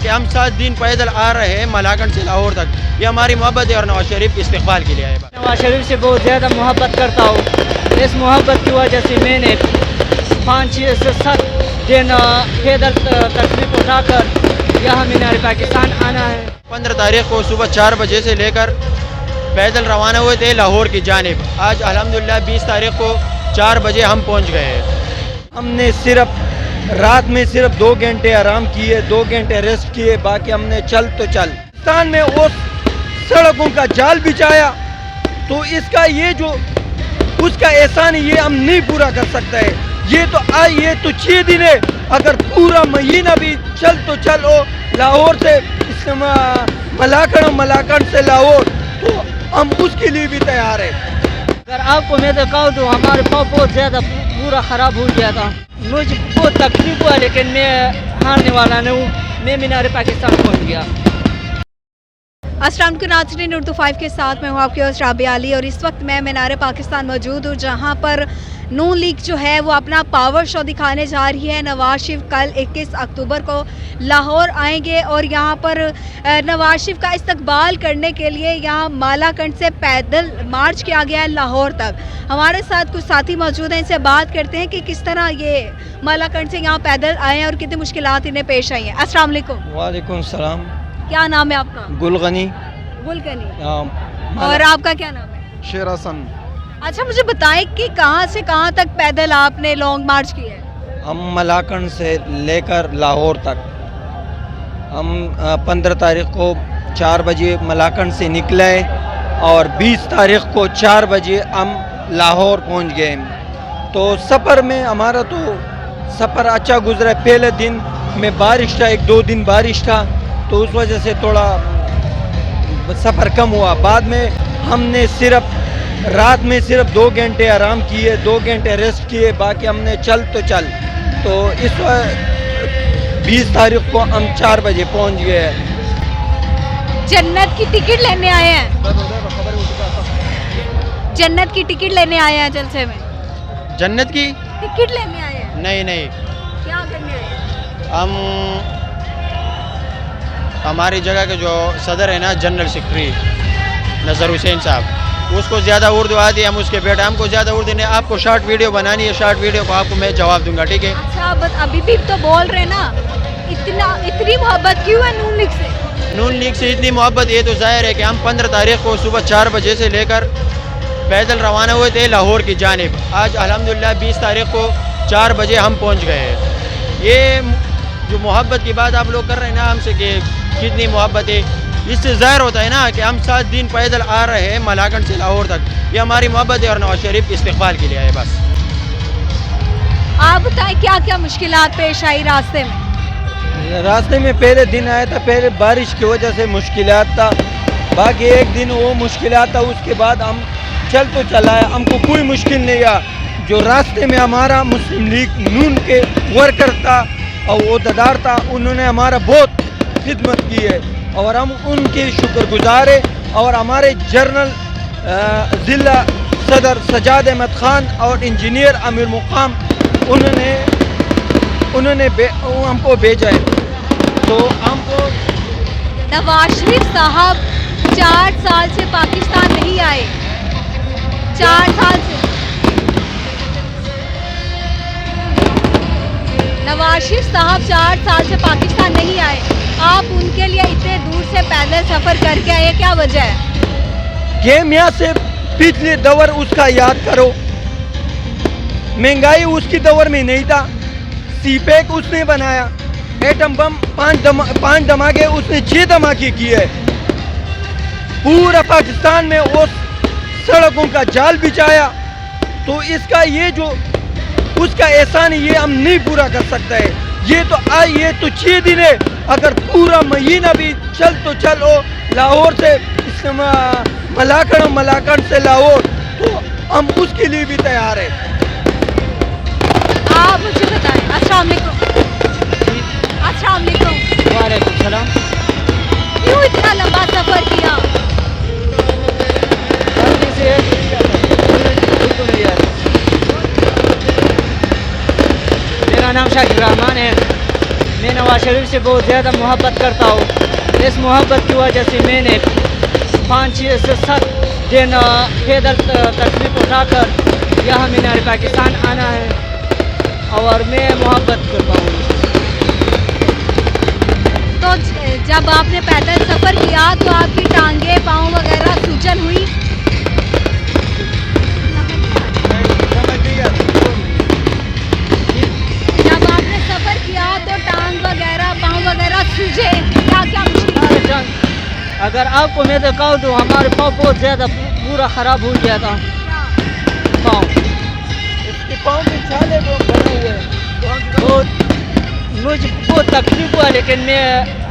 کہ ہم 7 دن پیدل آ رہے ہیں ملاکنڈ سے لاہور تک. یہ ہماری محبت ہے اور نواز شریف استقبال کے لیے آئے. نواز شریف سے بہت زیادہ محبت کرتا ہوں. اس محبت کی وجہ سے میں نے 5 سے 7 دن پیدل تکلیف اٹھا کر یہاں مینار پاکستان آنا ہے. 15 تاریخ کو صبح 4 بجے سے لے کر پیدل روانہ ہوئے تھے لاہور کی جانب. آج الحمدللہ 20 تاریخ کو 4 بجے ہم پہنچ گئے ہیں. ہم نے رات میں صرف 2 گھنٹے آرام کیے, 2 گھنٹے ریسٹ کیے, باقی ہم نے چل. پاکستان میں اس سڑکوں کا جال بچھایا تو اس کا احسان یہ ہم نہیں پورا کر سکتا ہے. یہ تو 6 دن ہے, اگر پورا مہینہ بھی چل ہو لاہور سے ملاکنڈ سے لاہور تو ہم اس کے لیے بھی تیار ہیں. اگر آپ کو میں دکھاؤں تو ہمارے پاؤں بہت زیادہ پورا خراب ہو گیا تھا. مجھے بہت تکلیف ہوا لیکن میں ہارنے والا نہیں ہوں. میں مینار پاکستان پہنچ گیا. السلام علیکم ناظرین, اردو 5 کے ساتھ میں ہوں آپ کی ہوسٹ رابعہ علی اور اس وقت میں مینار پاکستان موجود ہوں جہاں پر نون لیگ جو ہے وہ اپنا پاور شو دکھانے جا رہی ہے. نواز شریف کل 21 اکتوبر کو لاہور آئیں گے اور یہاں پر نواز شریف کا استقبال کرنے کے لیے یہاں مالاکنڈ سے پیدل مارچ کیا گیا ہے لاہور تک. ہمارے ساتھ کچھ ساتھی موجود ہیں, ان سے بات کرتے ہیں کہ کس طرح یہ مالاکنڈ سے یہاں پیدل آئے ہیں اور کتنی مشکلات انہیں پیش آئی ہیں. السلام علیکم. وعلیکم السلام. کیا نام ہے آپ کا؟ گلغنی. اور آپ کا کیا نام ہے؟ شیر حسن. اچھا مجھے بتائیں کہ کہاں سے کہاں تک پیدل آپ نے لانگ مارچ کی ہے؟ ہم ملاکنڈ سے لے کر لاہور تک ہم 15 تاریخ کو 4 بجے ملاکنڈ سے نکلے اور 20 تاریخ کو 4 بجے ہم لاہور پہنچ گئے. تو سفر میں ہمارا تو سفر اچھا گزرا. پہلے دن میں بارش تھا, 1-2 دن بارش تھا تو اس وجہ سے تھوڑا سفر کم ہوا. بعد میں ہم نے رات میں صرف 2 گھنٹے آرام کیے, 2 گھنٹے ریسٹ کیے, باقی ہم نے چل. تو اس 20 تاریخ کو ہم 4 بجے پہنچ گئے. جنت کی ٹکٹ لینے آئے ہیں. جنت کی ٹکٹ لینے آئے ہیں جلسے میں. جنت کی ٹکٹ لینے آئے ہیں؟ نہیں. کیا کرنے آئے ہیں؟ ہم ہماری جگہ کے جو صدر ہیں نا, جنرل سیکرٹری نظر حسین صاحب, اس کو زیادہ اردو آتی ہے, ہم اس کے بیٹے, ہم کو زیادہ اردو نہیں. آپ کو شارٹ ویڈیو بنانی ہے, شارٹ ویڈیو کو آپ کو میں جواب دوں گا, ٹھیک ہے؟ اچھا ابھی بھی تو بول رہے نا, اتنی محبت کیوں ہے نون لیگ سے؟ نون لیگ سے اتنی محبت یہ تو ظاہر ہے کہ ہم 15 تاریخ کو صبح 4 بجے سے لے کر پیدل روانہ ہوئے تھے لاہور کی جانب. آج الحمدللہ 20 تاریخ کو 4 بجے ہم پہنچ گئے ہیں. یہ جو محبت کی بات آپ لوگ کر رہے ہیں نا ہم سے کہ کتنی محبت ہے, اس سے ظاہر ہوتا ہے نا کہ ہم 7 دن پیدل آ رہے ہیں ملاکنڈ سے لاہور تک. یہ ہماری محبت ہے اور نواز شریف استقبال کے لیے آئے. بس آپ بتائیں کیا کیا مشکلات پیش آئی راستے میں؟ راستے میں پہلے دن آیا تھا, پہلے بارش کی وجہ سے مشکلات تھا, باقی ایک دن وہ مشکلات تھا. اس کے بعد ہم چلائے, ہم کو کوئی مشکل نہیں آیا. جو راستے میں ہمارا مسلم لیگ نون کے ورکر تھا اور عہدیدار تھا, انہوں نے ہمارا بہت خدمت کی ہے اور ہم ان کے شکر گزار ہیں. اور ہمارے جنرل ضلع صدر سجاد احمد خان اور انجینئر امیر مقام انہوں نے ہم کو بھیجا ہے. تو ہم کو نواز شریف صاحب 4 سال سے پاکستان نہیں آئے. 4 سال سے نواز شریف صاحب 4 سال سے پاکستان نہیں آئے. آپ ان کے لیے اتنے دور سے پیدل سفر کر کے آئے, کیا وجہ ہے؟ گیم یہاں سے پچھلے دور اس کا یاد کرو, مہنگائی اس کی دور میں نہیں تھا. سی پیک اس نے بنایا, ایٹم بم 5 دھماکے اس نے 6 دھماکے کیے. پورا پاکستان میں اس سڑکوں کا جال بچھایا تو اس کا احسان یہ ہم نہیں پورا کر سکتا ہے. یہ تو 6 دن ہے, اگر پورا مہینہ بھی چل ہو لاہور سے ملاکنڈ سے لاہور تو ہم اس کے لیے بھی تیار ہیں. آپ مجھے بتائیں. السلام علیکم. السلام علیکم. وعلیکم السلام. کیوں اتنا لمبا سفر کیا؟ میرا نام شاکر رحمان ہے. میں نواز شریف سے بہت زیادہ محبت کرتا ہوں. اس محبت کی وجہ سے میں نے 5 سے 7 دن پیدل تکلیف اٹھا کر یہاں مینار پاکستان آنا ہے اور میں محبت کرتا ہوں. تو جب آپ نے پیدل سفر کیا تو آپ کی ٹانگیں پاؤں وغیرہ سوجن ہوئی؟ جب آپ نے سفر کیا تو ٹانگ وغیرہ پاؤں وغیرہ سوجے؟ کیا کیا مشکل؟ اگر آپ کو میں دکھاؤں تو ہمارے پاؤں بہت زیادہ پورا خراب ہو گیا تھا. پاؤں مجھے بہت تکلیف ہوا لیکن میں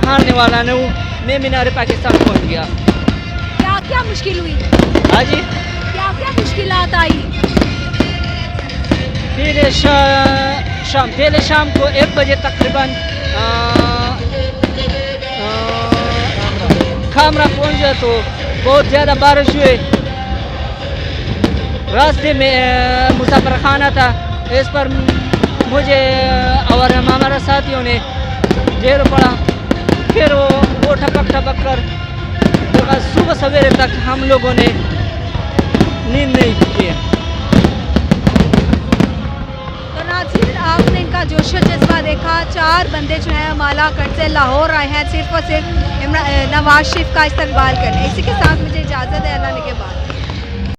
ہارنے والا نہیں ہوں. میں مینار پاکستان پہنچ گیا. کیا کیا مشکل ہوئی؟ ہاں جی. کیا کیا مشکلات آئی؟ پہلے شام کو 1 بجے تقریباً کھامرا پہنچا تو بہت زیادہ بارش ہوئی. راستے میں مسافر خانہ تھا, اس پر مجھے اور ہمارے ساتھیوں نے ڈھیر پڑا. پھر وہ ٹپک کر صبح سویرے تک ہم لوگوں نے نیند نہیں کی. تو ناظرین آپ نے ان کا جوش و جذبہ دیکھا. 4 بندے جو ہیں مالا کٹ سے لاہور آئے ہیں صرف اور صرف نواز شریف کا استقبال کرنے. اسی کے ساتھ مجھے اجازت ہے. اللہ نے کے بعد